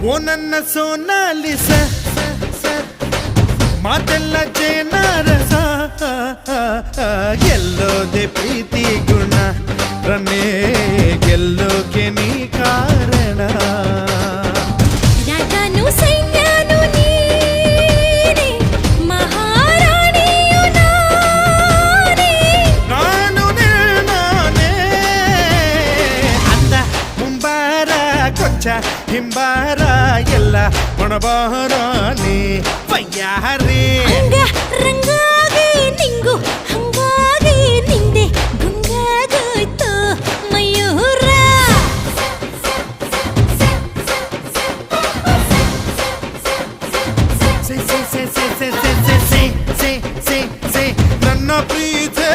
ಓ ನನ್ನ ಸೋನಾಲಿಸ ಮಾತೆಲ್ಲ ಜೇನರಸ ಗೆಲ್ಲೋದೆ ಪ್ರೀತಿ ಗುಣ ರನ್ನೇ ಗೆಲ್ಲೋಕೆ ನೀ ಕಾರಣ ರಾಜಾನು ಸೈನ್ಯನು ನೀನೆ ಮಹಾರಾಣಿಯು ನಾನೇ ನಾನು ನಾನೇ ಅಂದ ಮುಂಬಾರ ಕೊಚ್ಚ ಹಿಂಬಾರ ಎಲ್ಲ ಮೊಣಬಾರ ನೀ ಬಯ್ಯಾರಿ ಹಂಗ ರಂಗಾಗಿ ನಿಂಗು ಹಂಗಾಗಿ ನಿಂದೆ ಗುಂಗಾಗೋಯ್ತು ಮಯೂರ ಸೇ ನನ್ನ ಪ್ರೀತಿ